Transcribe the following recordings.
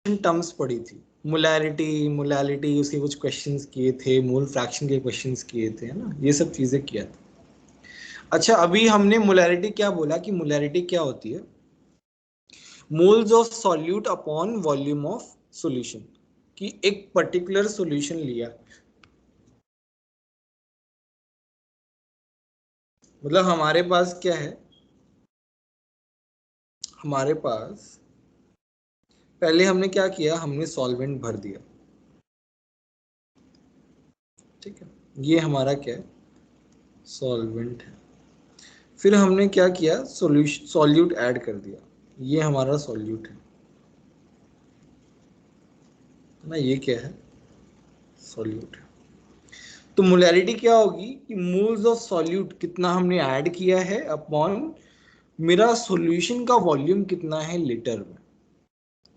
Terms पढ़ी थी, molarity, molality, उसके कुछ क्वेश्चंस किए थे, मोल फ्रैक्शन के क्वेश्चंस किए थे, है ना, ये सब चीजें किया था। अच्छा, अभी हमने मोलैरिटी क्या बोला कि मोलैरिटी क्या होती है, moles of solute upon volume of solution, कि एक पर्टिकुलर सॉल्यूशन लिया, मतलब हमारे पास क्या है, हमारे पास पहले हमने क्या किया, हमने सॉल्वेंट भर दिया, ठीक है, ये हमारा क्या है, सॉल्वेंट है। फिर हमने क्या किया, सॉल्यूशन सॉल्यूट ऐड कर दिया, ये हमारा सॉल्यूट है ना, ये क्या है, सॉल्यूट है। तो मोलैरिटी क्या होगी कि मोल्स ऑफ सॉल्यूट कितना हमने ऐड किया है अपॉन मेरा सॉल्यूशन का वॉल्यूम कितना है लीटर में,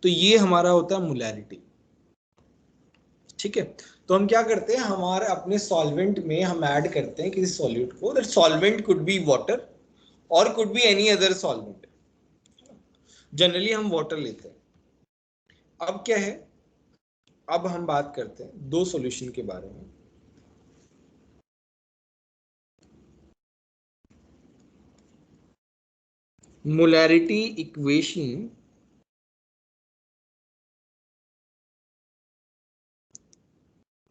तो ये हमारा होता है मोलैरिटी, ठीक है। तो हम क्या करते हैं, हमारे अपने सॉल्वेंट में हम ऐड करते हैं किसी सॉल्यूट को, that solvent could be water और could be any other solvent, generally हम वाटर लेते हैं। अब क्या है, अब हम बात करते हैं दो सॉल्यूशन के बारे में। मोलैरिटी इक्वेशन,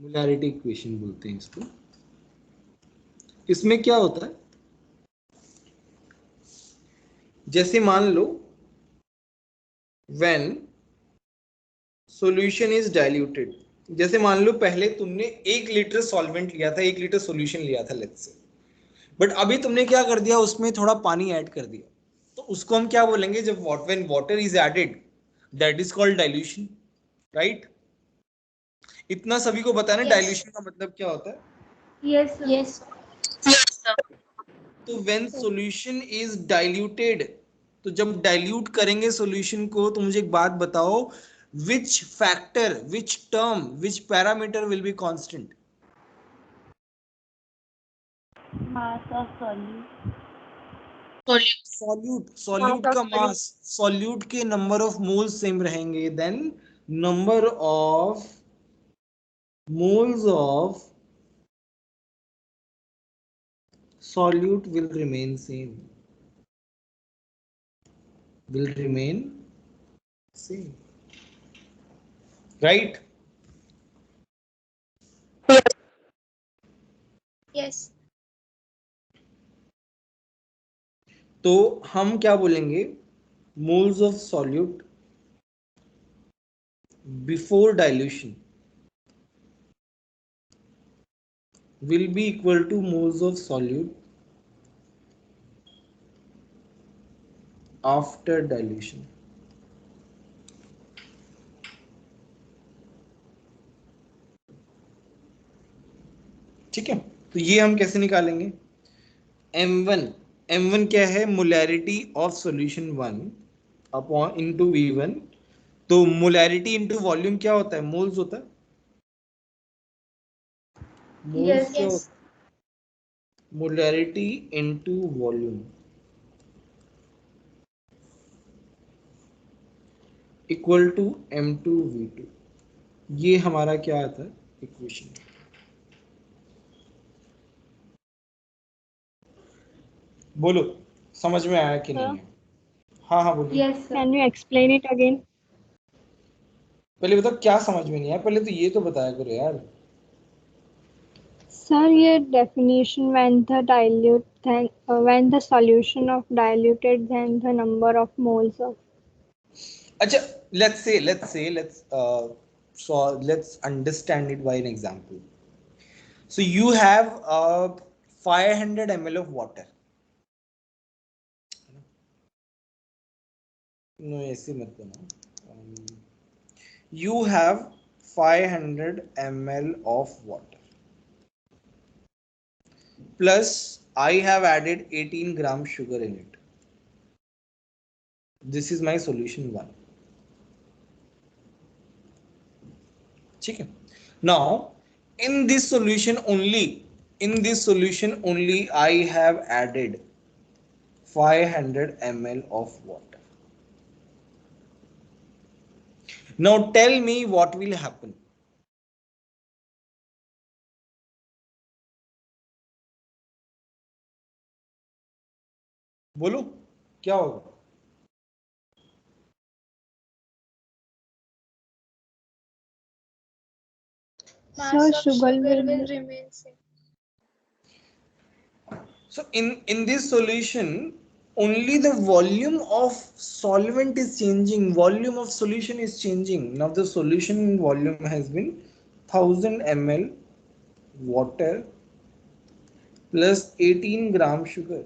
मोलैरिटी इक्वेशन बोलते हैं इसको। इसमें क्या होता है, जैसे मान लो व्हेन सॉल्यूशन इज डाइल्यूटेड, जैसे मान लो पहले तुमने 1 लीटर सॉल्वेंट लिया था, 1 लीटर सॉल्यूशन लिया था लेट्स से, बट अभी तुमने क्या कर दिया, उसमें थोड़ा पानी ऐड कर दिया, तो उसको हम क्या बोलेंगे, जब when water is added, that is called dilution, right. इतना सभी को बताना डाइल्यूशन का मतलब क्या होता है। Yes sir. Yes. तो व्हेन सॉल्यूशन इज डाइल्यूटेड, तो जब डाइल्यूट करेंगे सॉल्यूशन को, तो मुझे एक बात बताओ, which factor, which term, which parameter will be constant. Mass of solute. Solute, solute का मास, सॉल्यूट के नंबर ऑफ मोल्स सेम रहेंगे, then number of moles of solute will remain same, will remain same, right. Yes. तो हम क्या बोलेंगे, moles of solute before dilution will be equal to moles of solute after dilution, ठीक है। तो ये हम कैसे निकालेंगे, m1, m1 क्या है, molarity of solution 1 upon into v1, तो मोलैरिटी इंटू वॉल्यूम क्या होता है, मोल्स होता है, मोल्स यस। क्या Yes. होता है, molarity into volume equal to m2v2, ये हमारा क्या आता है इक्वेशन। बोलो समझ में आया कि नहीं Sir, है, हाँ हाँ बोलो। Yes sir. can you explain it again? पहले बताओ क्या समझ में नहीं आया, पहले तो ये तो बताया करो यार। Sir, your definition when the dilute then when the solution of diluted then the number of moles of. अच्छा, let's understand it by an example. So you have 500 ml of water, no ऐसे मत बनाओ, you have 500 ml of water plus I have added 18 gram sugar in it, this is my solution 1, ठीक है। now in this solution only I have added 500 ml of water, Now tell me what will happen. बोलो क्या होगा? So sugar will remain same. So in this solution, only the volume of solvent is changing. Volume of solution is changing. Now the solution volume has been 1000 ml water plus 18 gram sugar.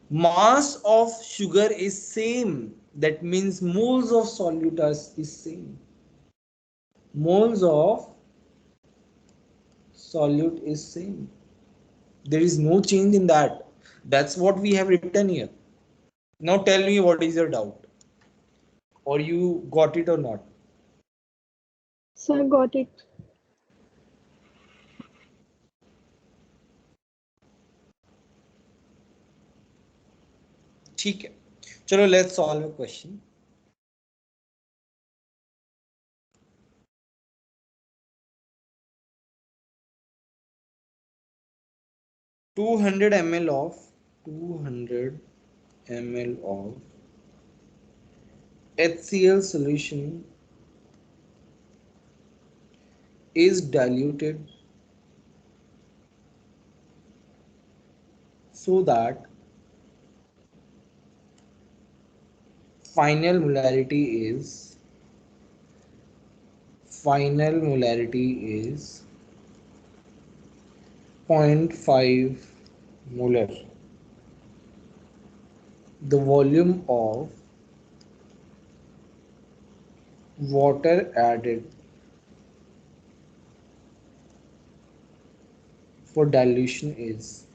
Mass of sugar is same. That means moles of solute is same. Moles of solute is same. There is no change in that. That's what we have written here. Now tell me what is your doubt, or you got it or not. So I got it. ठीक है, चलो let's solve a question. Two hundred ml of 200 ml of HCl solution is diluted so that final molarity is 0.5 molar. The volume of water added for dilution is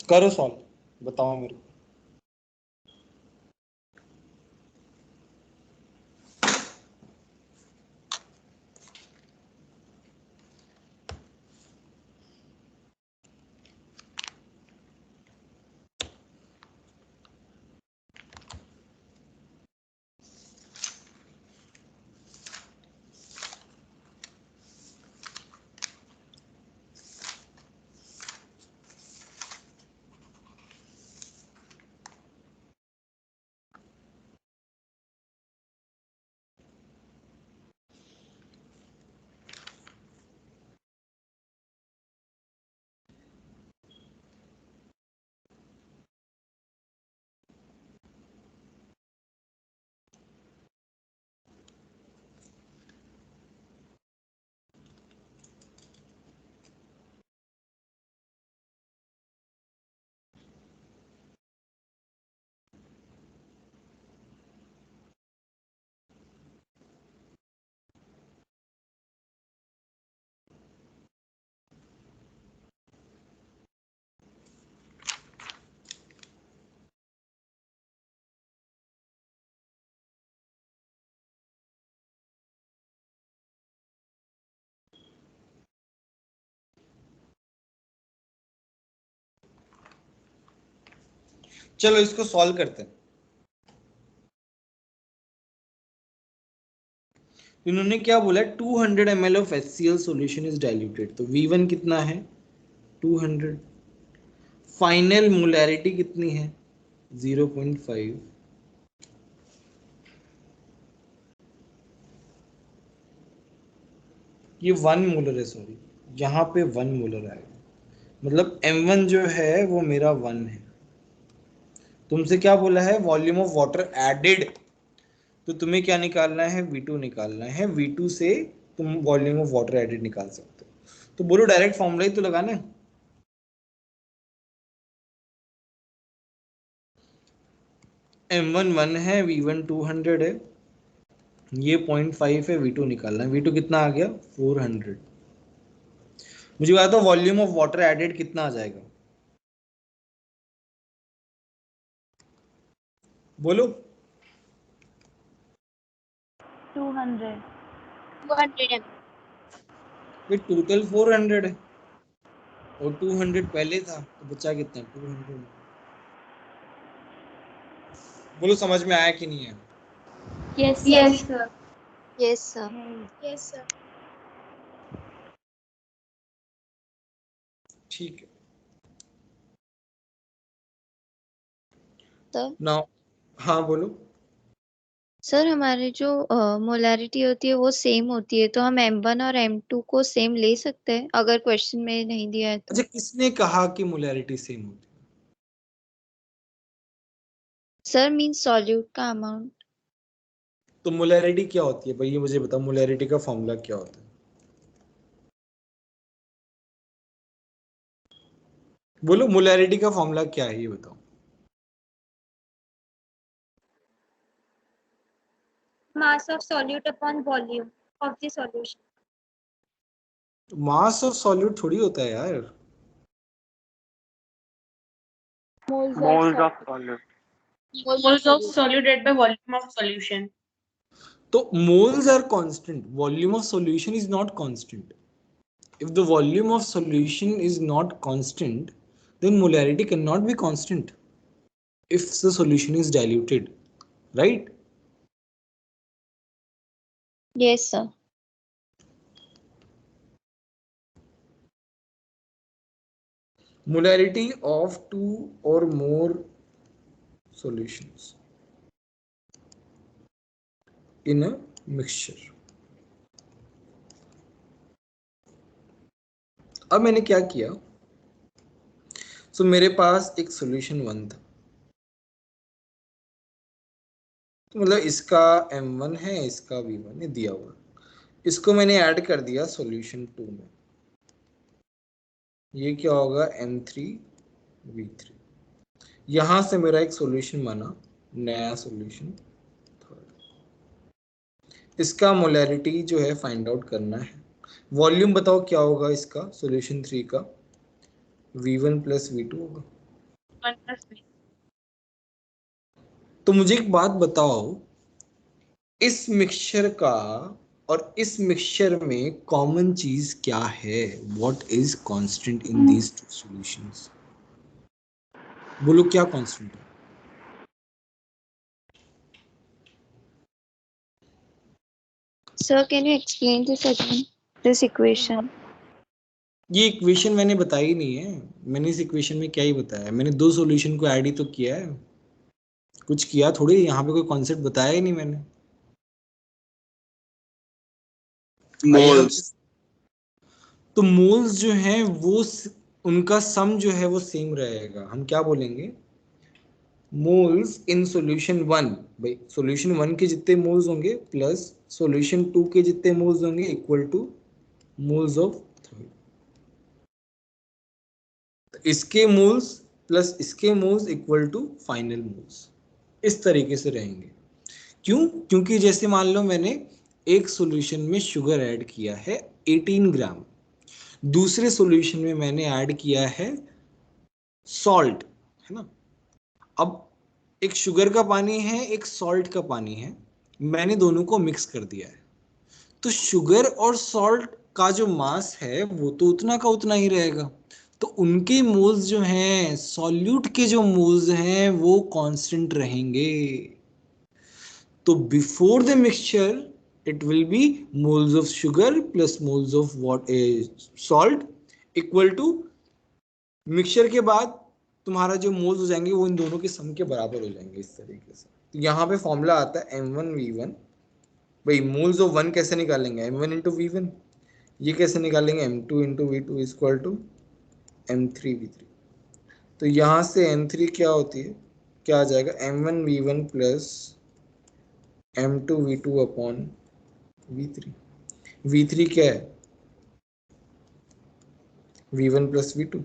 करो solve, बताओ मेरे को. चलो इसको solve करते हैं. इन्होंने क्या बोला, 200 ml of HCl solution is diluted. तो V1 कितना है? 200. फाइनल मोलैरिटी कितनी है? 0.5. ये 1 मोलर है, सॉरी, यहाँ पे 1 मोलर आएगा. मतलब M1 जो है वो मेरा 1 है. तुमसे क्या बोला है? Volume of water added. तो तुम्हें क्या निकालना है? V2 निकालना है. V2 से तुम वॉल्यूम ऑफ वाटर एडेड निकाल सकते हो. तो बोलो डायरेक्ट फॉर्मूला ही तो लगाना है. M1 1 है, V1 200 है, ये 0.5 है. V2 निकालना है. V2 कितना आ गया? 400. मुझे बता दो वॉल्यूम ऑफ वाटर एडेड कितना आ जाएगा? बोलो. 200. 200 फिर टोटल 400 है और 200 पहले था, तो बचा कितना? 200. बोलो समझ में आया कि नहीं है? Yes, sir. Yes, sir. Yes, sir. Yes, sir. ठीक है। सर नाउ हाँ बोलो। सर हमारी जो मोलैरिटी होती है वो सेम होती है, तो हम M1 और M2 को सेम ले सकते हैं अगर क्वेश्चन में नहीं दिया है तो। अच्छा, किसने कहा कि मोलैरिटी सेम होती है? सर मीन सॉल्यूट का अमाउंट। तो मोलैरिटी क्या होती है भाई, ये मुझे बताओ, मोलैरिटी का फॉर्मूला क्या होता है? बोलो मोलैरिटी का फॉर्मूला क्या है, ये बताओ। Mass of solute upon volume of the solution. Mass of solute थोड़ी होता है यार। Moles of solute. Moles of solute divided by volume of solution. तो moles are constant, volume of solution is not constant. If the volume of solution is not constant, then molarity cannot be constant if the solution is diluted, right? Yes sir. Molarity of two or more solutions in a mixture. अब मैंने क्या किया, सो मेरे पास एक solution 1 था, तो मतलब इसका M1 है, इसका V1 है दिया हुआ, इसको मैंने ऐड कर दिया सॉल्यूशन 2 में। ये क्या होगा, M3V3। यहां से मेरा एक सॉल्यूशन बना, नया सॉल्यूशन। इसका मोलैरिटी जो है फाइंड आउट करना है। वॉल्यूम बताओ क्या होगा इसका, सॉल्यूशन 3 का V1 प्लस V2 होगा। 1 plus V. तो मुझे एक बात बताओ, इस मिक्सचर का और इस मिक्सचर में कॉमन चीज क्या है? What is constant in these two solutions? बोलो क्या कांस्टेंट है? Sir can you explain this again, this equation? ये इक्वेशन मैंने बताई नहीं है, मैंने इस इक्वेशन में क्या ही बताया, मैंने दो सॉल्यूशन को ऐड ही तो किया है, कुछ किया थोड़ी, यहाँ पे कोई कॉन्सेप्ट बताया ही नहीं मैंने। मोल्स, तो मोल्स जो हैं वो उनका सम जो है वो सेम रहेगा। हम क्या बोलेंगे, मोल्स इन सॉल्यूशन 1, भाई सॉल्यूशन 1 के जितने मोल्स होंगे प्लस सॉल्यूशन 2 के जितने मोल्स होंगे इक्वल टू मोल्स ऑफ 3। इसके मोल्स प्लस इसके moles equal to final moles, इस तरीके से रहेंगे। क्यों? क्योंकि जैसे मान लो मैंने एक सॉल्यूशन में शुगर ऐड किया है 18 ग्राम, दूसरे सॉल्यूशन में मैंने ऐड किया है सॉल्ट, है ना। अब एक शुगर का पानी है, एक सॉल्ट का पानी है, मैंने दोनों को मिक्स कर दिया है, तो शुगर और सॉल्ट का जो मास है वो तो उतना का उतना ही रहेगा, तो उनके मोल्स जो हैं, सॉल्यूट के जो मोल्स हैं वो कांस्टेंट रहेंगे। तो before the mixture it will be moles of sugar plus moles of what salt equal to, mixture के बाद तुम्हारा जो मोल्स हो जाएंगे वो इन दोनों के सम के बराबर हो जाएंगे, इस तरीके से। तो यहाँ पे फॉर्मूला आता है M1V1। भाई मोल्स ऑफ 1 कैसे निकालेंगे, M1 इंटू V1। ये कैसे निकालेंगे, M2 into V2 equal to M3V3। तो यहाँ से M3 क्या होती है, क्या आ जाएगा, M1V1 plus M2V2 upon V3। V3 क्या है, V1 प्लस V2।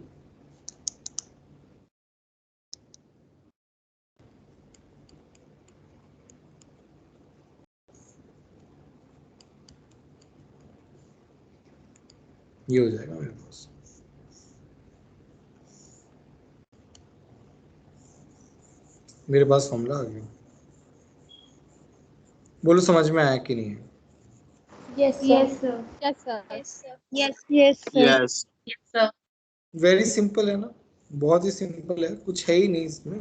ये हो जाएगा मेरे पास। मेरे पास फॉर्मूला आ गया। बोलो समझ में आया कि नहीं है? Yes, sir. Yes, sir. Yes, sir. Yes. Yes, sir. Yes, sir. Very simple है ना, बहुत ही सिंपल है, कुछ है ही नहीं इसमें।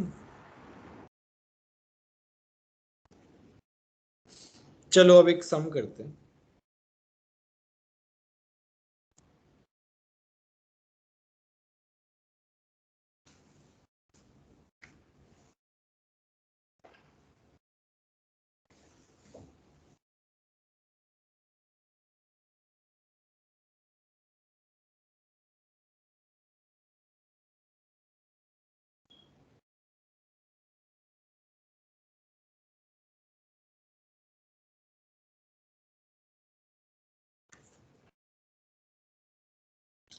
चलो अब एक सम करते हैं।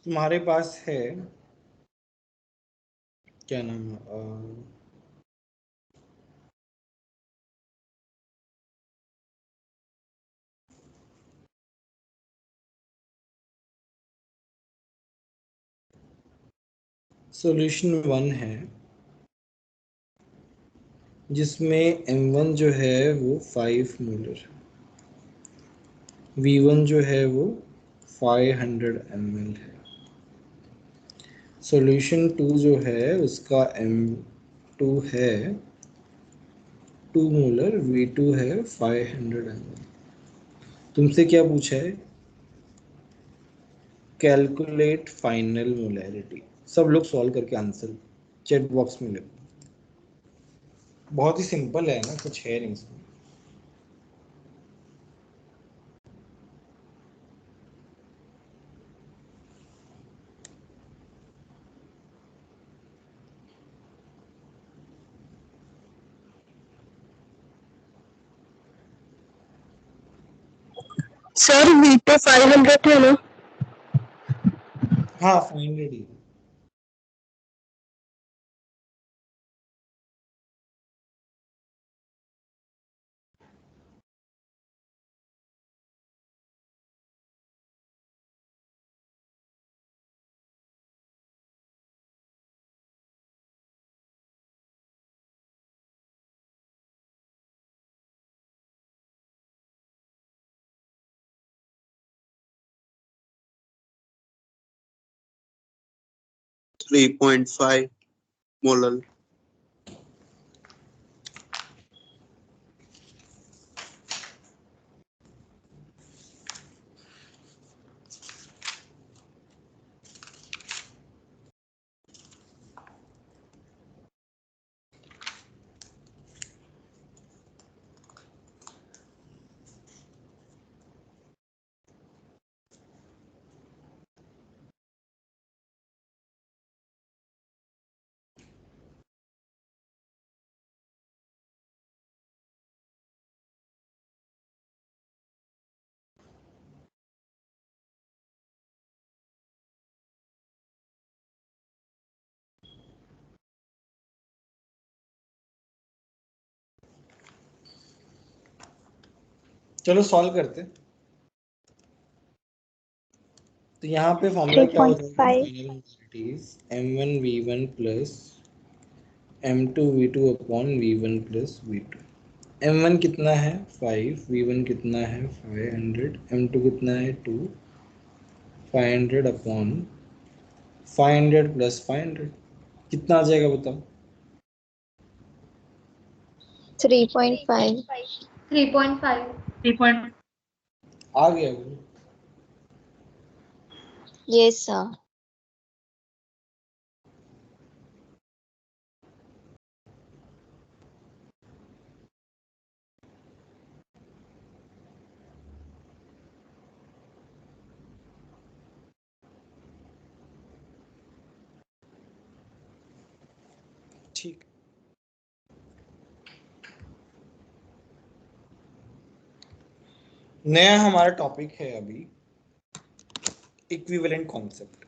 तुम्हारे पास है क्या नाम है, सॉल्यूशन 1 है जिसमें M1 जो है वो 5 मोलर है, V1 जो है वो 500 ml है। सॉल्यूशन 2 जो है उसका M2 है 2 मोलर, V2 है 500 ml। तुमसे क्या पूछा है? Calculate final molarity. सब लोग सॉल्व करके आंसर चैट बॉक्स में लिखो। बहुत ही सिंपल है ना, कुछ है नहीं इसमें। सर V2 500 है ना? हाँ 500 ही। Three 3.5 molar. चलो सॉल्व करते। तो यहाँ पे फॉर्मूला क्या हो जाएगा? 3.5 final molarities M1 V1 plus M2 V2 upon V1 plus V2। M1 कितना है 5, V1 कितना है 500, M2 कितना है 2, 500 अपॉन 500 प्लस 500 कितना आ जाएगा बताओ? 3.5। 3.5। 3. आ गया वो। Yes sir. ठीक। नया हमारा टॉपिक है अभी इक्विवेलेंट कॉन्सेप्ट।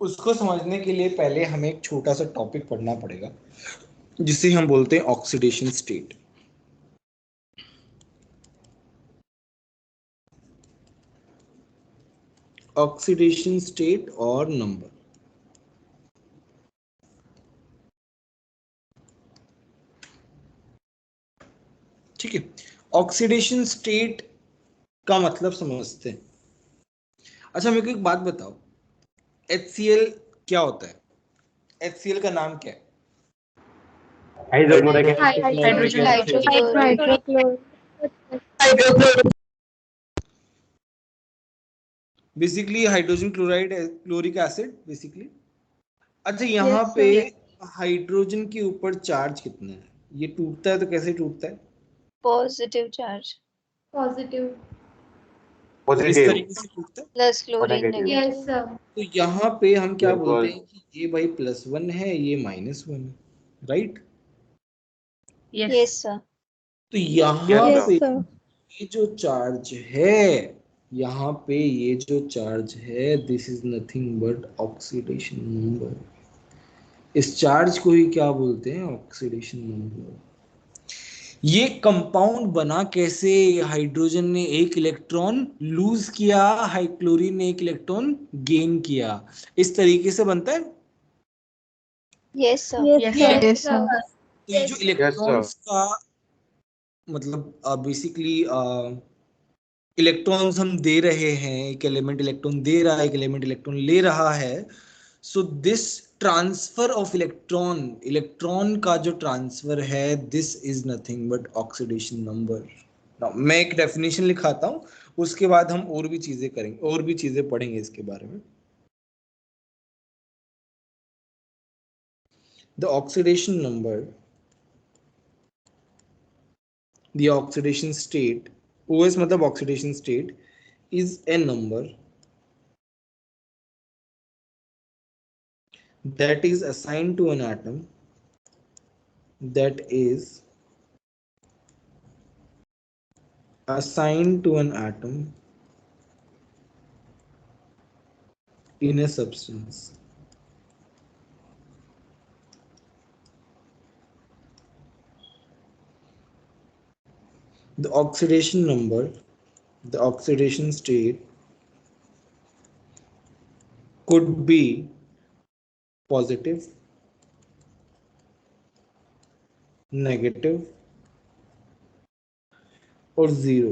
उसको समझने के लिए पहले हमें एक छोटा सा टॉपिक पढ़ना पड़ेगा जिसे हम बोलते हैं ऑक्सीडेशन स्टेट। ऑक्सीडेशन स्टेट और नंबर। ठीक है, ऑक्सीडेशन स्टेट का मतलब समझते हैं। अच्छा मेरे को एक बात बताओ, HCl क्या होता है? HCl का नाम क्या है? Hydrogen Hydrochloric. Basically hydrogen chloride, chloric acid basically. अच्छा यहाँ Yes, पे sir. हाइड्रोजन के ऊपर चार्ज कितना है? ये टूटता है तो कैसे टूटता है? Positive charge Positive. इस तरीके से टूटता है। Plus chlorine Yes, negative. sir. तो यहाँ पे हम क्या बोलते हैं कि ये भाई +1 है, ये -1 है, राइट? Yes sir. तो यहाँ Yes, पे sir. ये जो चार्ज है, यहाँ पे ये जो चार्ज है, this is nothing but oxidation number. इस चार्ज को ही क्या बोलते हैं? Oxidation number. ये कंपाउंड बना कैसे? हाइड्रोजन ने एक इलेक्ट्रॉन लूज किया, क्लोरीन ने एक इलेक्ट्रॉन गेन किया, इस तरीके से बनता है। Yes sir. Yes, sir. Yes, sir. तो ये जो इलेक्ट्रॉन्स का मतलब बेसिकली इलेक्ट्रॉन्स हम दे रहे हैं, एक एलिमेंट इलेक्ट्रॉन दे रहा है, एक एलिमेंट इलेक्ट्रॉन ले रहा है, so this transfer of electron, electron का जो ट्रांसफर है, this is nothing but oxidation number. मैं एक डेफिनेशन लिखाता हूं, उसके बाद हम और भी चीजें करेंगे, और भी चीजें पढ़ेंगे इसके बारे में। The oxidation number, the oxidation state, OS मतलब oxidation state, is a number that is assigned to an atom, that is assigned to an atom in a substance. The oxidation number, the oxidation state could be positive, negative, or 0.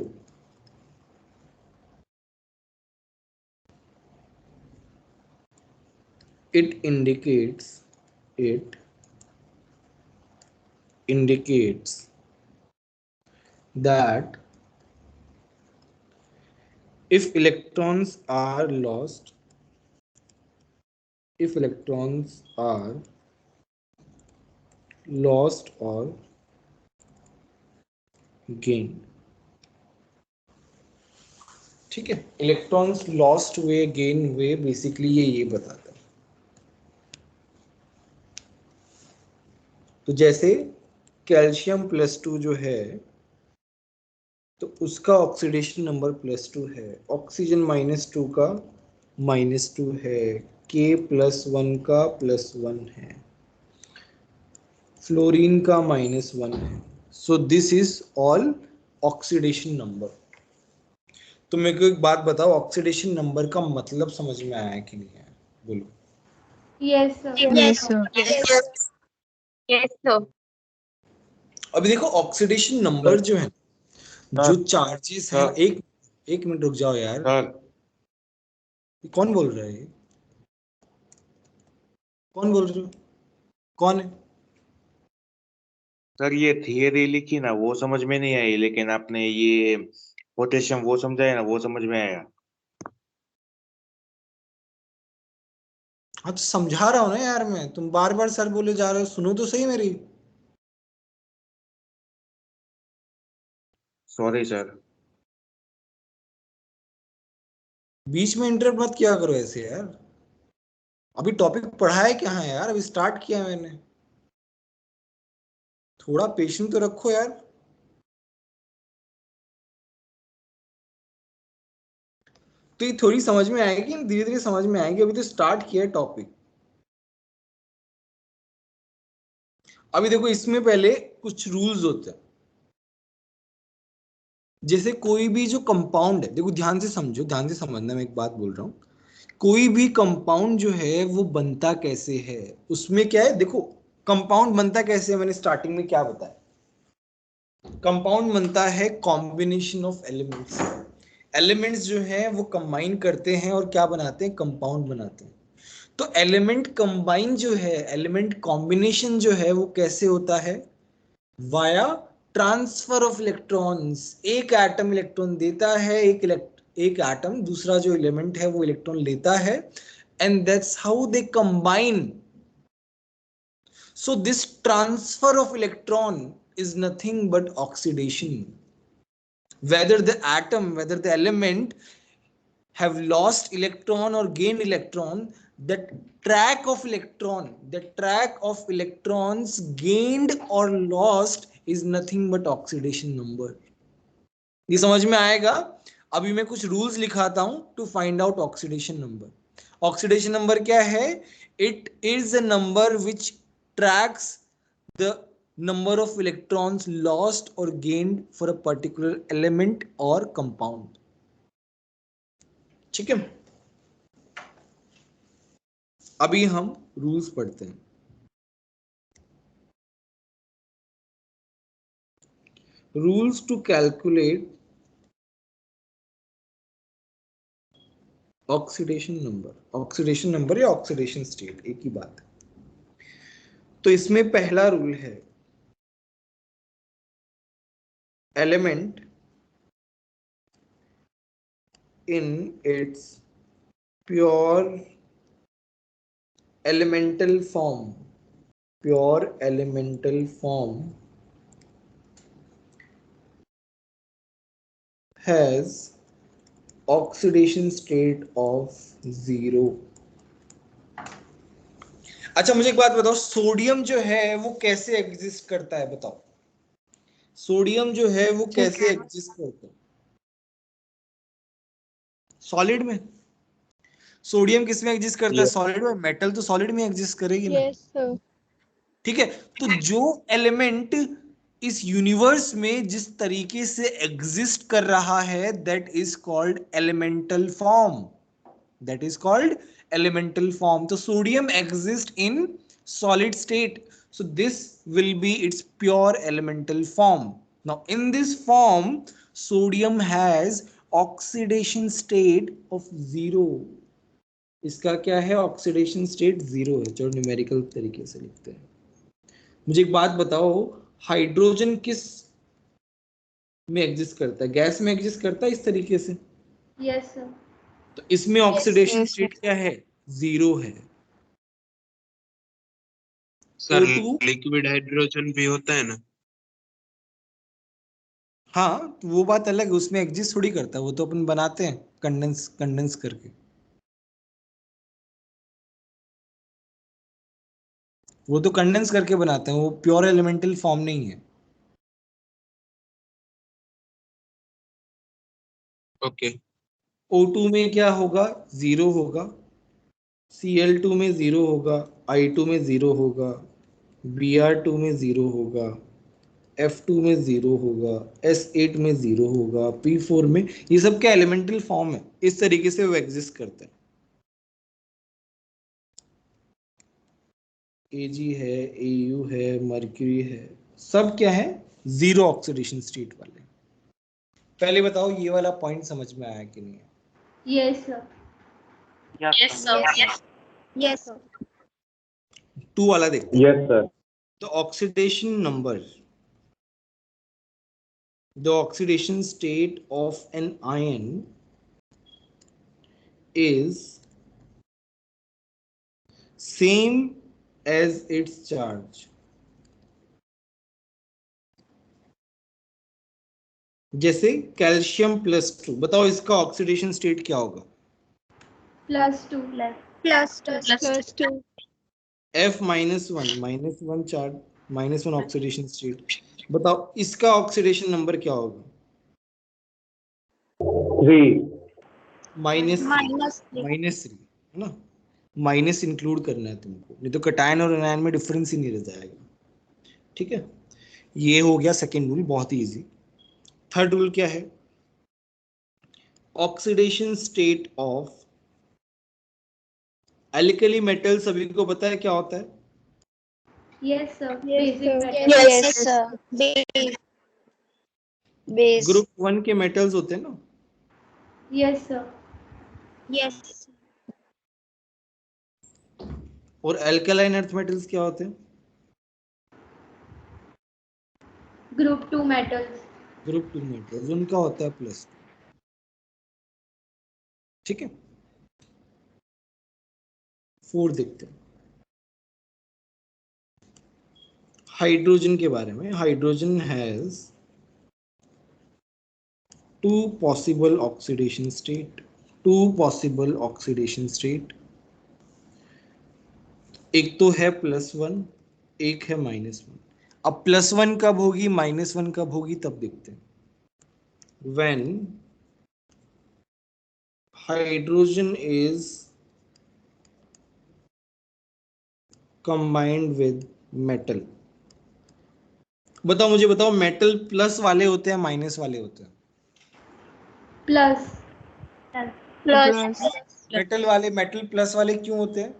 It indicates that if electrons are lost, or gained, ठीक है, electrons lost हुए, gain हुए, basically ये बताता है। तो जैसे calcium +2 जो है, तो उसका ऑक्सीडेशन नंबर +2 है, ऑक्सीजन -2 का -2 है, K+1 का +1 है, फ्लोरीन का -1 है। So this is all oxidation number. तो मेरे को एक बात बताओ, ऑक्सीडेशन नंबर का मतलब समझ में आया कि नहीं आया? बोलो। Yes, sir. Yes, sir. Yes, sir. अभी देखो ऑक्सीडेशन नंबर जो है, जो चार्जेस है, एक मिनट रुक जाओ यार, कौन बोल रहा है? कौन बोल रहे हो? कौन है? सर ये थियरी लिखी ना वो समझ में नहीं आई, लेकिन आपने ये पोटेशियम वो समझाया ना वो समझ में आया। हाँ तो समझा रहा हूँ ना यार मैं, तुम बार बार सर बोले जा रहे हो, सुनो तो सही मेरी। Sorry sir. बीच में इंटरप्ट मत किया करो ऐसे यार। अभी टॉपिक पढ़ाया क्या है यार, अभी स्टार्ट किया मैंने, थोड़ा पेशेंस तो रखो यार। तो ये थोड़ी समझ में आएगी, धीरे धीरे समझ में आएगी, अभी तो स्टार्ट किया है टॉपिक। अभी देखो इसमें पहले कुछ रूल्स होते हैं, जैसे कोई भी जो कंपाउंड है, देखो ध्यान से समझो, ध्यान से समझना, मैं एक बात बोल रहा हूँ, कोई भी कंपाउंड जो है वो बनता कैसे है, उसमें क्या है, देखो कंपाउंड बनता कैसे है, मैंने स्टार्टिंग में क्या बताया, कंपाउंड बनता है कॉम्बिनेशन ऑफ एलिमेंट्स। एलिमेंट्स जो है वो कंबाइन करते हैं और क्या बनाते हैं, कंपाउंड बनाते हैं। तो एलिमेंट कंबाइन जो है, एलिमेंट कॉम्बिनेशन जो है वो कैसे होता है, वाया ट्रांसफर ऑफ इलेक्ट्रॉन्स। एक एटम इलेक्ट्रॉन देता है, एक एटम दूसरा जो एलिमेंट है वो इलेक्ट्रॉन लेता है, and that's how they combine. So this transfer of electron is nothing but oxidation. Whether the atom, whether the element have lost electron or gained electron, that track of electrons gained or lost is nothing but oxidation number. ये समझ में आएगा? अभी मैं कुछ rules लिखाता हूं to find out oxidation number. Oxidation number क्या है? It is a number which tracks the number of electrons lost or gained for a particular element or compound. ठीक है, अभी हम रूल्स पढ़ते हैं। Rules to calculate oxidation number या oxidation state एक ही बात है। तो इसमें पहला रूल है, element in its pure elemental form has oxidation state of 0। अच्छा मुझे एक बात बताओ, सोडियम जो है वो कैसे एग्जिस्ट करता है, बताओ सोडियम जो है वो कैसे एग्जिस्ट करता है? सॉलिड में। सोडियम किस में एग्जिस्ट करता है? सॉलिड में। मेटल तो सॉलिड में एग्जिस्ट करेगी ना। Yes, sir. ठीक है, तो जो एलिमेंट इस यूनिवर्स में जिस तरीके से एग्जिस्ट कर रहा है, that is called elemental form. तो sodium exist in solid state, so this will be its pure elemental form. Now in this form sodium has oxidation state of 0। इसका क्या है? ऑक्सीडेशन स्टेट 0 है, जो न्यूमेरिकल तरीके से लिखते हैं। मुझे एक बात बताओ, हाइड्रोजन किस में एग्जिस्ट करता है? गैस में एग्जिस्ट करता है इस तरीके से। Yes, sir. तो इसमें ऑक्सीडेशन yes, स्टेट क्या है? 0 है। सर O2 लिक्विड हाइड्रोजन भी होता है ना? हाँ, तो वो बात अलग है, उसमें एग्जिस्ट थोड़ी करता है, वो तो अपन बनाते हैं कंडेंस करके। वो तो कंडेंस करके बनाते हैं, वो प्योर एलिमेंटल फॉर्म नहीं है। ओके। O2 में क्या होगा? 0 होगा। Cl2 में 0 होगा, I2 में 0 होगा, Br2 में 0 होगा, F2 में 0 होगा, S8 में 0 होगा, P4 में। ये सब क्या एलिमेंटल फॉर्म है, इस तरीके से वो एग्जिस्ट करते हैं। Ag है, Au है, मर्क्यूरी है, सब क्या है? 0 ऑक्सीडेशन स्टेट वाले। पहले बताओ ये वाला पॉइंट समझ में आया कि नहीं? Yes, sir. Yes, sir. Yes, sir. 2 वाला देखते हैं। Yes sir. The oxidation state of an ion is same as its charge। जैसे कैल्शियम +2, बताओ इसका ऑक्सीडेशन स्टेट क्या होगा? +2. +2. F -1 charge, -1 oxidation state. बताओ इसका ऑक्सीडेशन नंबर क्या होगा? 3। -3 है ना, माइनस इंक्लूड करना है तुमको, नहीं तो कटायन और एनायन में डिफरेंस ही नहीं रह जाएगा। ठीक है, ये हो गया सेकेंड रूल, बहुत ही इजी। थर्ड रूल क्या है? Oxidation state of alkali metal, सभी को पता है क्या होता है? Yes, sir. Yes, Basic sir. metal. yes, sir. Base. Group 1 के मेटल्स होते हैं ना, Yes, sir. Yes. और अल्कलाइन अर्थ मेटल्स क्या होते हैं? Group 2 metals. ग्रुप 2 मेटल्स, उनका होता है +2। ठीक है, 4 देखते हैं हाइड्रोजन के बारे में। Hydrogen has 2 possible oxidation state, 2 possible oxidation state। एक तो है +1, एक है -1। अब +1 कब होगी, -1 कब होगी, तब देखते हैं। when hydrogen is combined with metal। बताओ, मुझे बताओ, मेटल प्लस वाले होते हैं माइनस वाले होते हैं? Plus. प्लस। मेटल वाले, मेटल प्लस वाले क्यों होते हैं?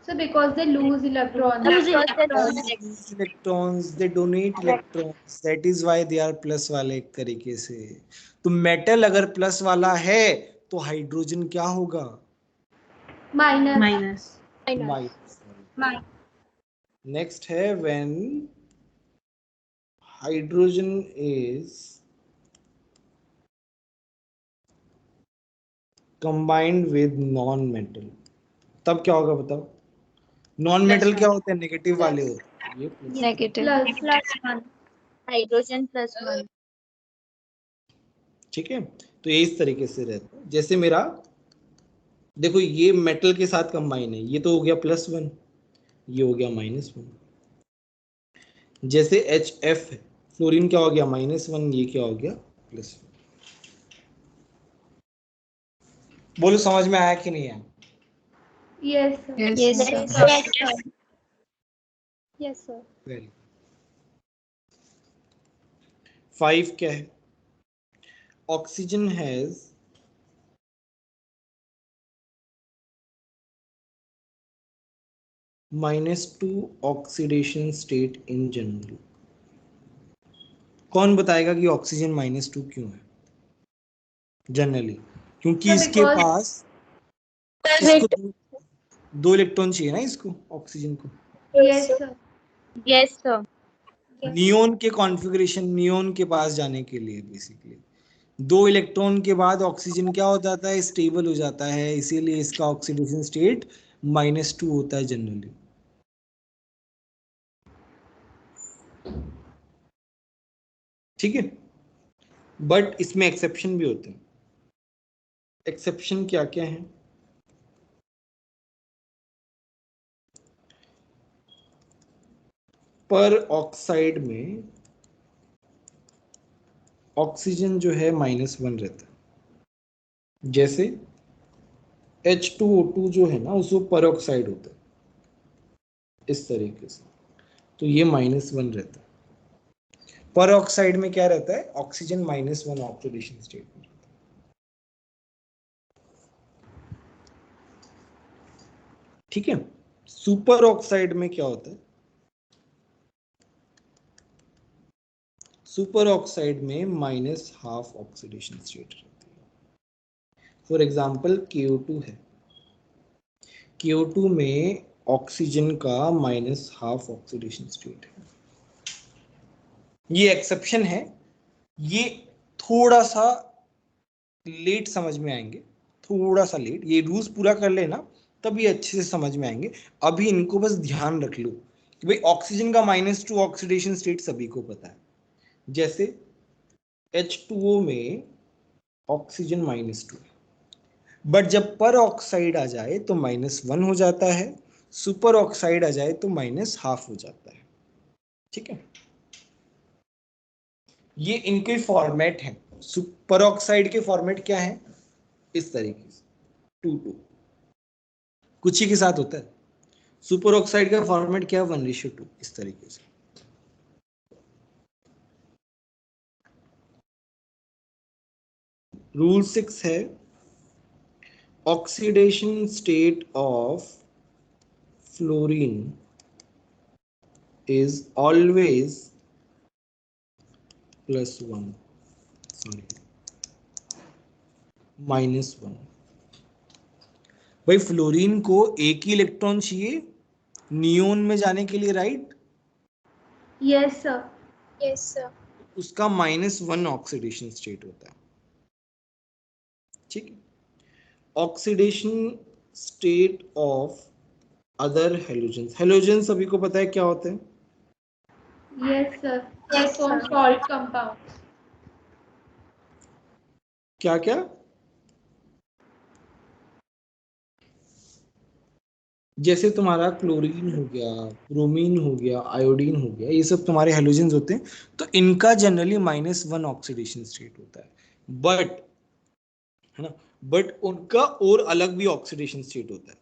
So because they lose electrons. Electrons, they donate electrons, that is why they are plus वाले एक तरीके से। तो मेटल अगर प्लस वाला है तो हाइड्रोजन क्या होगा? Minus. माइनस। Minus. नेक्स्ट है when hydrogen is combined with non-metal, तब क्या होगा बताओ? नॉन मेटल क्या होते हैं? नेगेटिव वाले होते हैं, ये plus। नेगेटिव। Plus 1. Hydrogen +1. ठीक है, तो ये इस तरीके से रहता है। जैसे मेरा देखो, ये मेटल के साथ कंबाइन है, ये तो हो गया +1, ये हो गया -1। जैसे HF है, फ्लोरीन क्या हो गया -1, ये क्या हो गया +1। बोलो समझ में आया कि नहीं आया? Yes, sir. Yes sir. Yes, sir. Yes, sir. Very. 5 क्या है? Oxygen has -2 oxidation state in general. कौन बताएगा कि ऑक्सीजन -2 क्यों है जनरली? क्योंकि Sir, इसके because- पास इसको 2 इलेक्ट्रॉन चाहिए ना, इसको ऑक्सीजन को। Yes, sir. Yes, sir. Neon के कॉन्फ़िगरेशन, नियोन के पास जाने के लिए बेसिकली 2 इलेक्ट्रॉन के बाद ऑक्सीजन क्या हो जाता है? स्टेबल हो जाता है, इसीलिए इसका ऑक्सीडेशन स्टेट -2 होता है जनरली। ठीक है, बट इसमें एक्सेप्शन भी होते हैं। एक्सेप्शन क्या क्या है? पर ऑक्साइड में ऑक्सीजन जो है -1 रहता है। जैसे H2O2 जो है ना, उसको पर ऑक्साइड होता है इस तरीके से, तो ये -1 रहता है। पर ऑक्साइड में क्या रहता है? ऑक्सीजन -1 ऑक्सीडेशन स्टेट में। ठीक है, सुपर ऑक्साइड में क्या होता है? सुपर ऑक्साइड में -12 ऑक्सीडेशन स्टेट रहती है। फॉर एग्जांपल KO2 है, KO2 में ऑक्सीजन का -12 ऑक्सीडेशन स्टेट है। ये एक्सेप्शन है, ये थोड़ा सा लेट समझ में आएंगे, थोड़ा सा लेट। ये रूल्स पूरा कर लेना तब ये अच्छे से समझ में आएंगे। अभी इनको बस ध्यान रख लो कि भाई ऑक्सीजन का -2 ऑक्सीडेशन स्टेट सभी को पता है। जैसे H2O में ऑक्सीजन -2, बट जब पर ऑक्साइड आ जाए तो -1 हो जाता है, सुपर ऑक्साइड आ जाए तो -12 हो जाता है। ठीक है, ये इनके फॉर्मेट हैं। सुपर ऑक्साइड के फॉर्मेट क्या है? इस तरीके से 2:2, कुछ ही के साथ होता है। सुपर ऑक्साइड का फॉर्मेट क्या है? 1:2, इस तरीके से। रूल 6 है, oxidation state of fluorine is always +1, sorry -1। भाई फ्लोरीन को एक ही इलेक्ट्रॉन चाहिए नियोन में जाने के लिए, right? Yes, sir. Yes, sir. उसका -1 ऑक्सीडेशन स्टेट होता है, ठीक है। Oxidation state of other halogens, halogens सभी को पता है क्या होते हैं? Yes, sir. They Yes, form sir. salt compounds. क्या क्या? जैसे तुम्हारा क्लोरीन हो गया, ब्रोमीन हो गया, आयोडीन हो गया, ये सब तुम्हारे हेलोजेंस होते हैं। तो इनका जनरली -1 ऑक्सीडेशन स्टेट होता है, बट है ना, बट उनका और अलग भी ऑक्सीडेशन स्टेट होता है।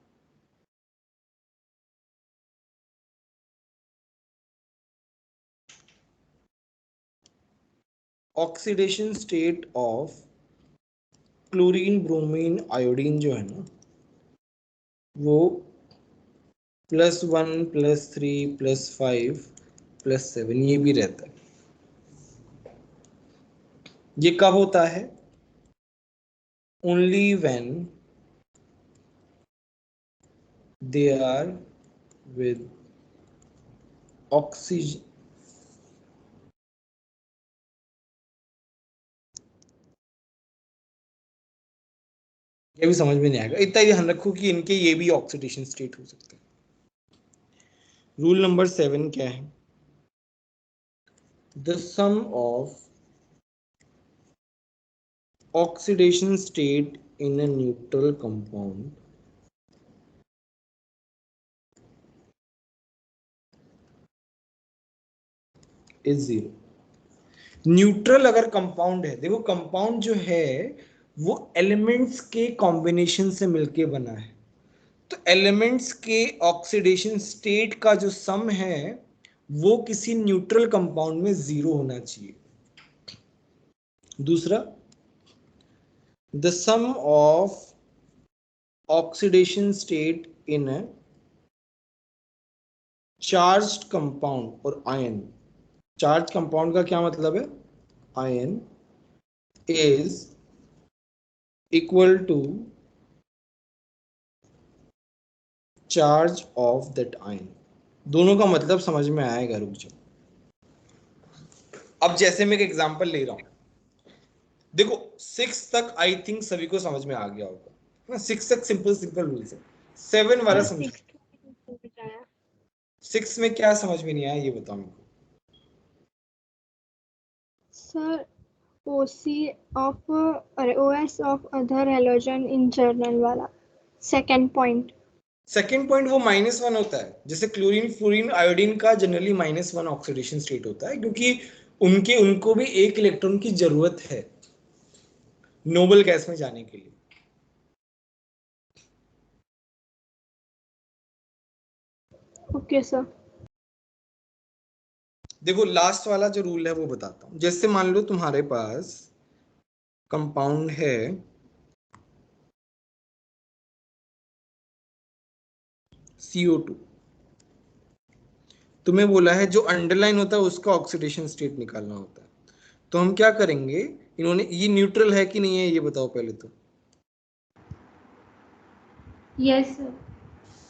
Oxidation state of chlorine, bromine, iodine जो है ना, वो +1, +3, +5, +7 ये भी रहता है। ये कब होता है? Only when they are with oxygen. ये भी समझ में नहीं आएगा, इतना ही ध्यान रखो कि इनके ये भी ऑक्सीडेशन स्टेट हो सकते हैं। रूल नंबर 7 क्या है? The sum of oxidation state in a neutral compound is 0। Neutral अगर कंपाउंड है, देखो कंपाउंड जो है वो एलिमेंट्स के कॉम्बिनेशन से मिलके बना है, तो एलिमेंट्स के ऑक्सीडेशन स्टेट का जो सम है वो किसी न्यूट्रल कंपाउंड में 0 होना चाहिए। दूसरा, the sum of oxidation state in a charged compound और आयन, चार्ज कंपाउंड का क्या मतलब है? Ion is equal to charge of that ion. दोनों का मतलब समझ में आएगा, रुक जाओ। अब जैसे मैं एक एग्जांपल ले रहा हूं, देखो 6 तक आई थिंक सभी को समझ में आ गया होगा ना, 6 तक सिंपल रूल्स है। 7 वाला सर समझो, 6 बताया 6 में क्या समझ में नहीं आया ये बताओ मेरे को। Sir. OC of OS of other halogen in journal वाला सेकंड पॉइंट। सेकेंड पॉइंट वो -1 होता है, जैसे क्लोरीन, फ्लोरीन, आयोडीन का जनरली -1 ऑक्सीडेशन स्टेट होता है, क्योंकि उनको भी एक इलेक्ट्रॉन की जरूरत है नोबल गैस में जाने के लिए। Okay sir. देखो लास्ट वाला जो रूल है वो बताता हूं। जैसे मान लो तुम्हारे पास कंपाउंड है CO2, तुम्हें बोला है जो अंडरलाइन होता है उसका ऑक्सीडेशन स्टेट निकालना होता है, तो हम क्या करेंगे? इन्होंने, ये न्यूट्रल है कि नहीं है ये बताओ पहले तो, Yes, sir.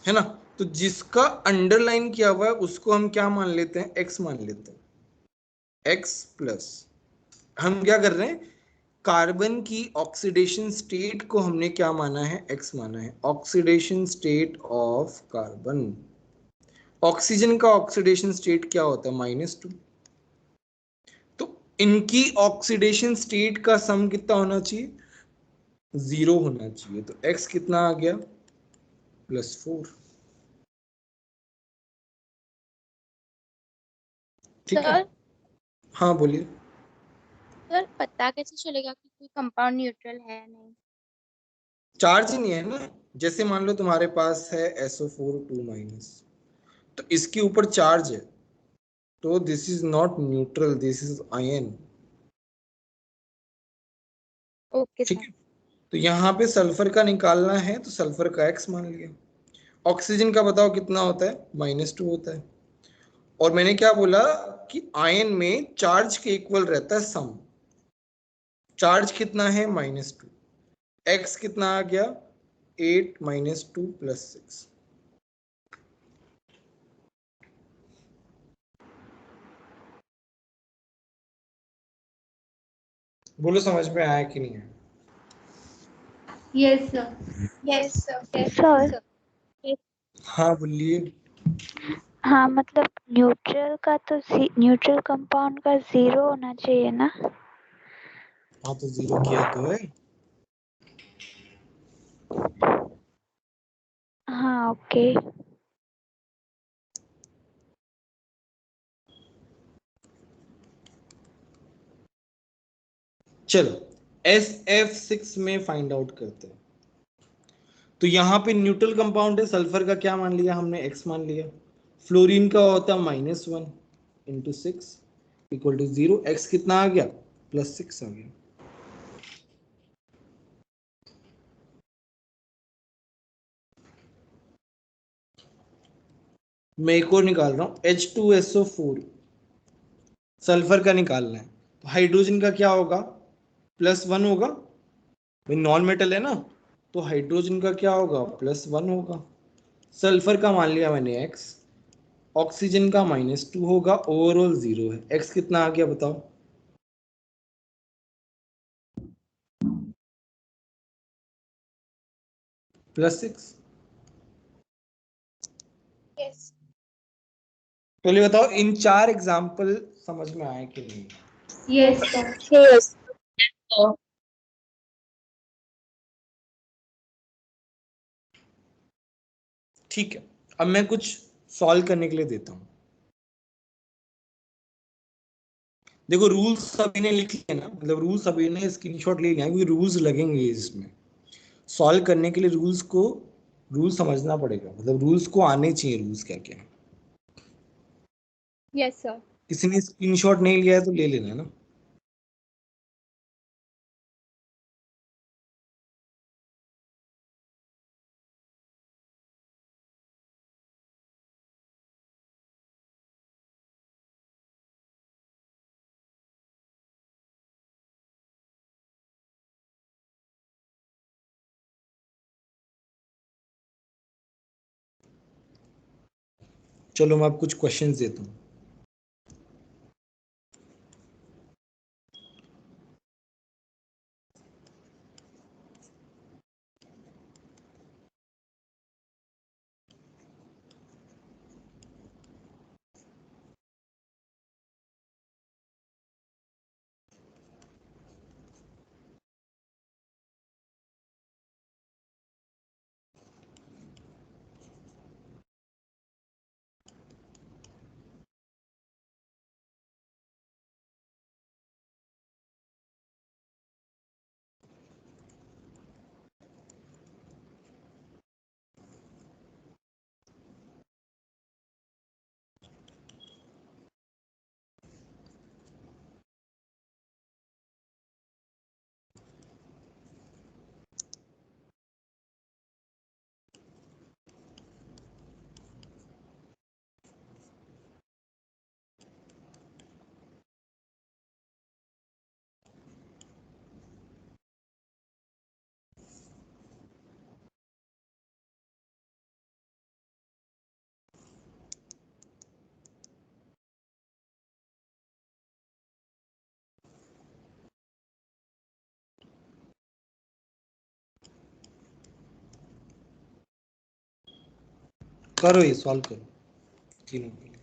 है ना? तो जिसका अंडरलाइन किया हुआ है उसको हम क्या मान लेते हैं? X मान लेते हैं। X प्लस, हम क्या कर रहे हैं? कार्बन की ऑक्सीडेशन स्टेट को हमने क्या माना है? X माना है। Oxidation state of carbon, oxygen का ऑक्सीडेशन स्टेट क्या होता है? -2। तो इनकी ऑक्सीडेशन स्टेट का सम कितना होना चाहिए? 0 होना चाहिए। तो X कितना आ गया? +4। ठीक है, सर हाँ बोलिए। सर पता कैसे चलेगा कि कोई कंपाउंड न्यूट्रल है या नहीं? चार्ज ही नहीं है ना। जैसे मान लो तुम्हारे पास है SO4 2-, तो इसके ऊपर चार्ज है, तो this is not neutral, this is ion. Okay ठीक सर। है, तो यहाँ पे सल्फर का निकालना है तो सल्फर का X मान लिया। ऑक्सीजन का बताओ कितना होता है? -2 होता है। और मैंने क्या बोला कि आयन में चार्ज के इक्वल रहता है सम। चार्ज कितना है -2, एक्स कितना आ गया 8 - 2 + 6। बोलो समझ में आया कि नहीं आया? Yes, sir. Yes, sir. Sir हाँ बोलिए। हाँ मतलब न्यूट्रल का तो न्यूट्रल कंपाउंड का 0 होना चाहिए ना। हाँ तो 0 किया तो है। हाँ ओके। चलो SF6 में फाइंड आउट करते हैं। तो यहाँ पे न्यूट्रल कंपाउंड है, सल्फर का क्या मान लिया हमने, x मान लिया। फ्लोरीन का होता है -1 × 6 = 0। x कितना आ गया +6 आ गया। मैं एक और निकाल रहा हूँ, H2SO4 सल्फर का निकालना है। तो हाइड्रोजन का क्या होगा +1 होगा, भाई नॉन मेटल है ना, तो हाइड्रोजन का क्या होगा +1 होगा। सल्फर का मान लिया मैंने x, ऑक्सीजन का -2 होगा, ओवरऑल 0 है। x कितना आ गया बताओ? +6। Yes. पहले बताओ इन 4 एग्जाम्पल समझ में आए कि नहीं? Yes, sir. यस। ठीक है, अब मैं कुछ सॉल्व करने के लिए देता हूं। देखो रूल्स सभी ने लिख लिए ना, मतलब रूल्स सभी ने स्क्रीनशॉट ले लिया, क्योंकि रूल्स लगेंगे इसमें। सॉल्व करने के लिए रूल समझना पड़ेगा, मतलब रूल्स को आने चाहिए, रूल्स क्या क्या है। Yes, sir. किसी ने स्क्रीनशॉट नहीं लिया है तो ले लेना ना। चलो मैं अब कुछ क्वेश्चंस देता हूँ। करो ये सॉल्व करो तीनों के लिए।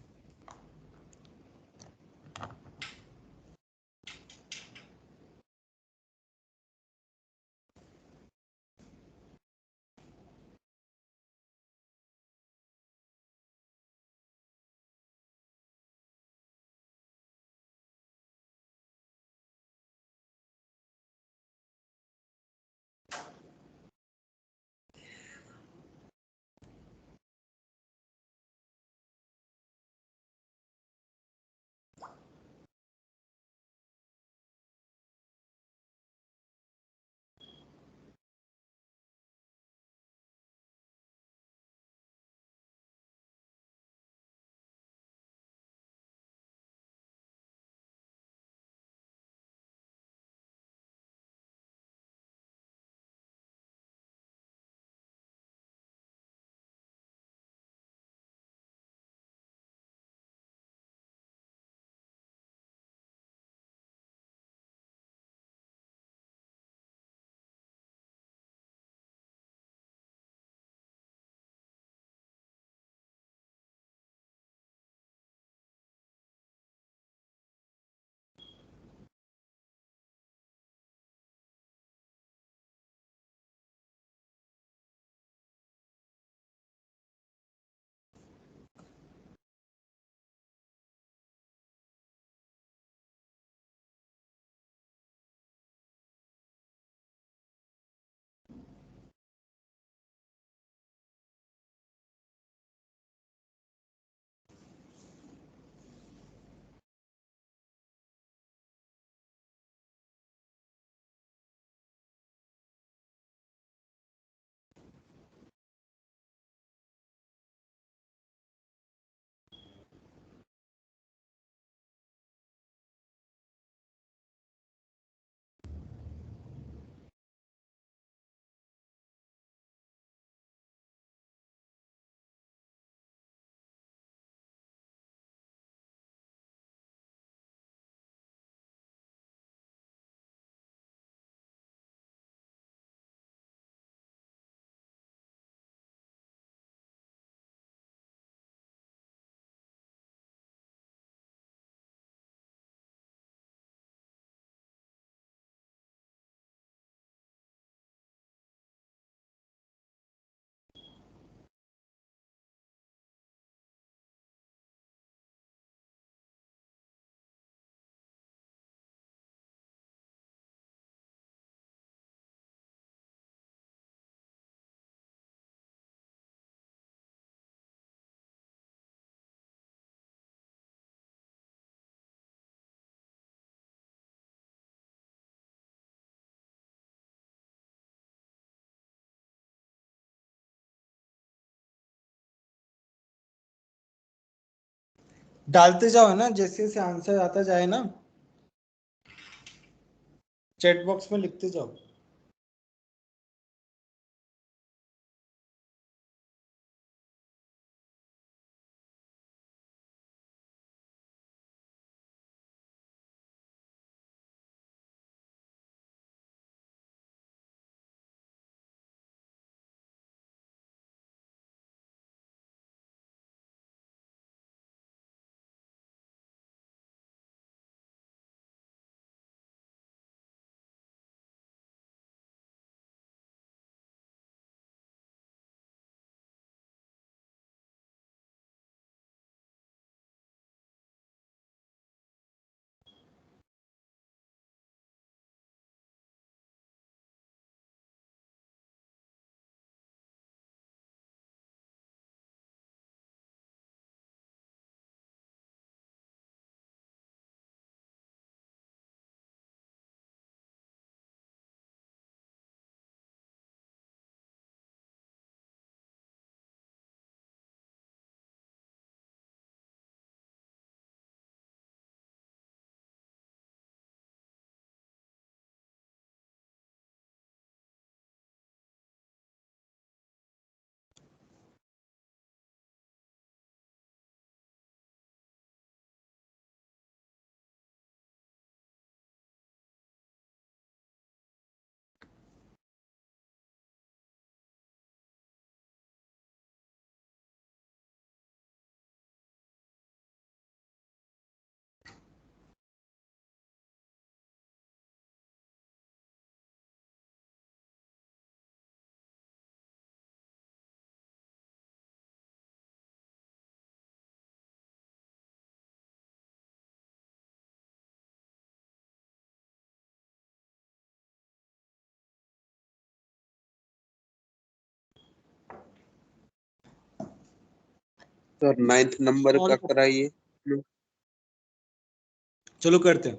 डालते जाओ ना, जैसे जैसे आंसर आता जाए ना, चैट बॉक्स में लिखते जाओ। सर 9th नंबर का कराइए। चलो करते हैं।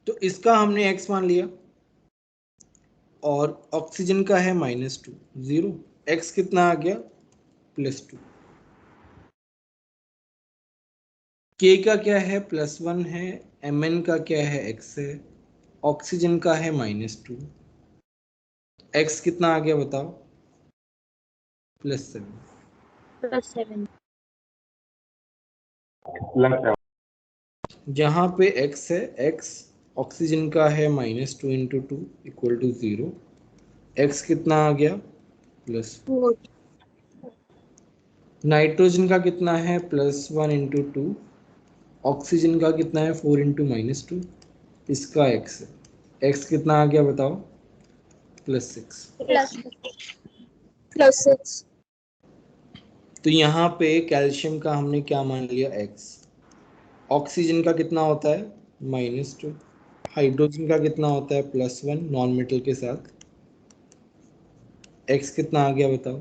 तो इसका हमने x मान लिया और ऑक्सीजन का है -2, 0। x कितना आ गया? +2। k का क्या है? +1 है। mn का क्या है? x है। ऑक्सीजन का है -2। x कितना आ गया बताओ? +7। +7। जहां पे x है, x ऑक्सीजन का है -2 × 2 = 0। x कितना आ गया? +4। नाइट्रोजन का कितना है? +1 × 2। ऑक्सीजन का कितना है? 4 × -2। इसका x है। x कितना आ गया बताओ? +6। +6। तो यहाँ पे कैल्शियम का हमने क्या मान लिया? x। ऑक्सीजन का कितना होता है? -2। हाइड्रोजन का कितना होता है? +1 नॉन मेटल के साथ। x कितना आ गया बताओ?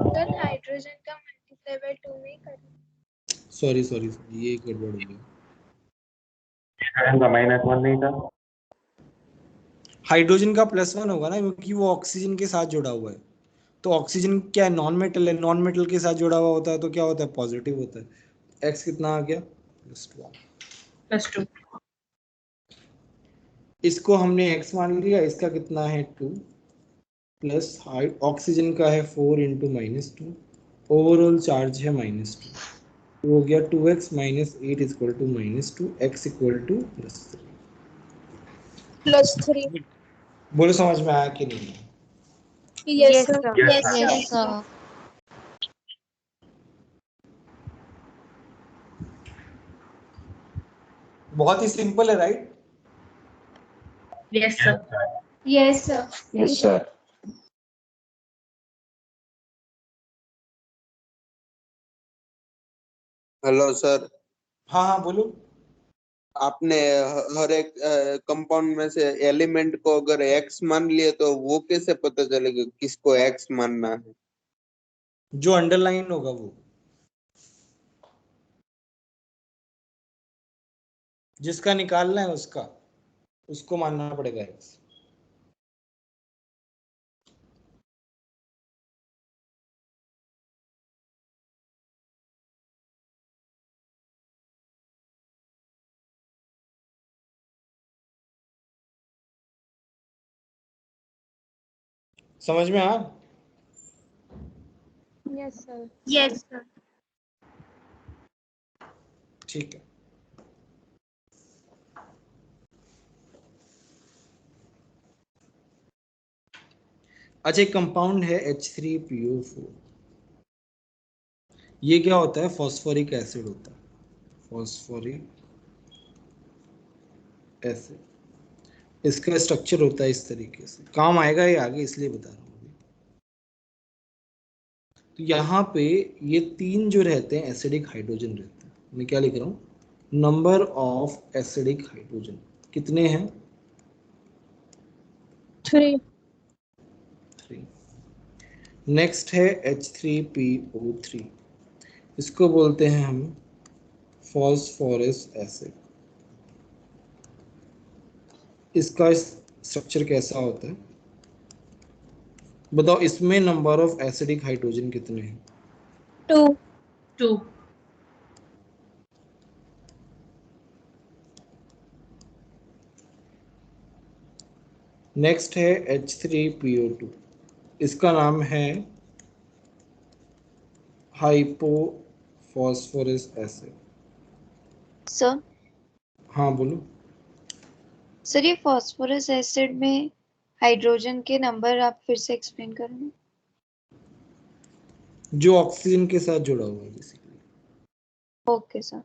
सर हाइड्रोजन का मल्टीप्लाई बाय 2 नहीं करें? सॉरी ये गड़बड़ हो गया। -1 नहीं था। हाइड्रोजन का +1 होगा ना, क्योंकि वो ऑक्सीजन के साथ जुड़ा हुआ है। तो ऑक्सीजन क्या है? नॉन मेटल है। नॉन मेटल के साथ जुड़ा हुआ होता है तो क्या होता है? पॉजिटिव होता है। x कितना आ गया? +2। +2। इसको हमने x मान लिया। इसका कितना है? 2 प्लस ऑक्सीजन का है 4 × -2। ओवरऑल चार्ज है -2। हो गया 2x - 8 = -2, x = +3। +3। बोलो समझ में आया कि नहीं? Yes, yes sir. Sir. Yes sir. बहुत ही सिंपल है, right? Yes, sir. Yes, sir. Yes sir. Hello sir, हाँ बोलो। आपने हर एक कंपाउंड में से एलिमेंट को अगर एक्स मान लिए तो वो कैसे पता चलेगा किसको एक्स मानना है? जो अंडरलाइन होगा वो, जिसका निकालना है उसको मानना पड़ेगा x। समझ में आया? Yes, sir. Yes, sir. ठीक है। अच्छा, एक कंपाउंड है H3PO4। ये क्या होता है? फॉस्फोरिक एसिड होता है, फॉस्फोरिक एसिड। इसका स्ट्रक्चर होता है इस तरीके से, काम आएगा ये आगे इसलिए बता रहा हूँ। तो यहाँ पे ये 3 जो रहते हैं एसिडिक हाइड्रोजन रहते हैं। मैं क्या लिख रहा हूँ? नंबर ऑफ एसिडिक हाइड्रोजन कितने हैं? 3. 3। नेक्स्ट है H3PO3, इसको बोलते हैं हम फॉस्फोरस एसिड। इसका स्ट्रक्चर कैसा होता है बताओ? इसमें नंबर ऑफ एसिडिक हाइड्रोजन कितने हैं? 2. 2. नेक्स्ट है H3PO2, इसका नाम है हाइपोफॉस्फोरस एसिड। सर हाँ बोलो। सर ये फॉस्फोरस एसिड में हाइड्रोजन के नंबर आप फिर से एक्सप्लेन करोगे? जो ऑक्सीजन के साथ जुड़ा हुआ है बेसिकली। Okay sir.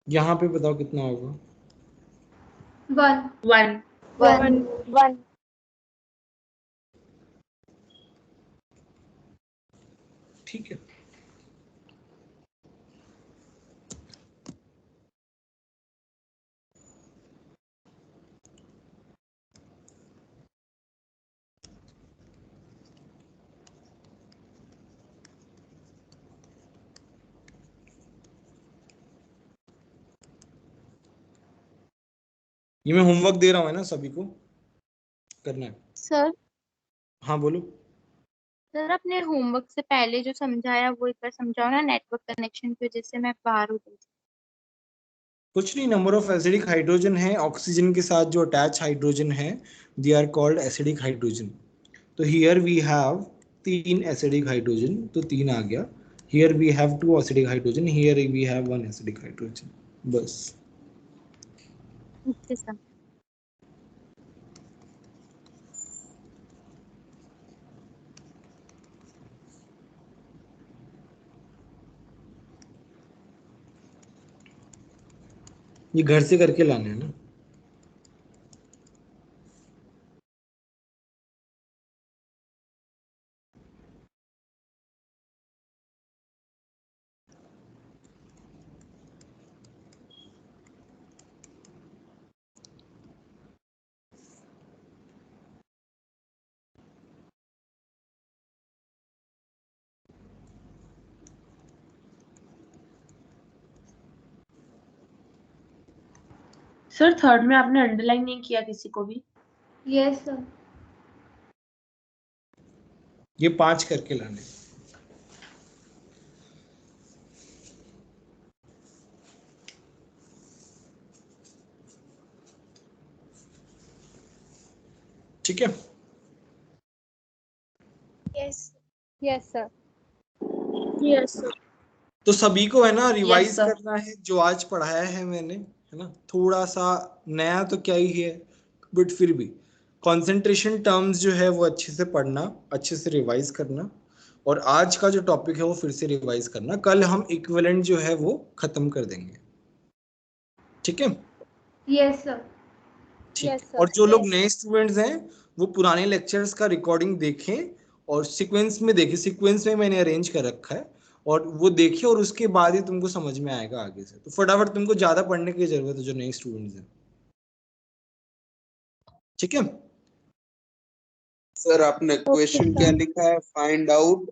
यहाँ पे बताओ कितना होगा? 1. 1. 1. ठीक है। ये मैं होमवर्क दे रहा हूँ है ना, सभी को करना है। सर हाँ बोलो। सर अपने होमवर्क से पहले जो समझाया वो एक बार समझाओ ना, नेटवर्क कनेक्शन की वजह से मैं बाहर हो गई थी। कुछ नहीं, नंबर ऑफ एसिडिक हाइड्रोजन है ऑक्सीजन के साथ जो अटैच हाइड्रोजन है, they are called acidic hydrogen. तो here we have 3 acidic hydrogen, तो 3 आ गया। Here we have 2 acidic hydrogen, here we have 1 acidic hydrogen, बस। Okay sir. ये घर से करके लाने हैं ना। सर थर्ड में आपने अंडरलाइन नहीं किया किसी को भी? Yes, sir. ये 5 करके लाने हैं। ठीक है। Yes. Yes, sir. Yes, sir. तो सभी को है ना रिवाइज sir. करना है जो आज पढ़ाया है मैंने, है ना। थोड़ा सा नया तो क्या ही है, बट फिर भी कंसंट्रेशन टर्म्स जो है वो अच्छे से पढ़ना, अच्छे से रिवाइज करना, और आज का जो टॉपिक है वो फिर से रिवाइज करना। कल हम इक्विवेलेंट जो है वो खत्म कर देंगे, ठीक है। Yes, sir. ठीक Yes, है। sir. और जो लोग Yes. नए स्टूडेंट्स हैं वो पुराने लेक्चर्स का रिकॉर्डिंग देखें और सीक्वेंस में देखें। सीक्वेंस में मैंने अरेंज कर रखा है, और वो देखिए, और उसके बाद ही तुमको समझ में आएगा आगे से। तो फटाफट तुमको ज्यादा पढ़ने की जरूरत है जो नए स्टूडेंट्स हैं, ठीक है। सर आपने Okay, क्वेश्चन क्या sir. लिखा है? Find out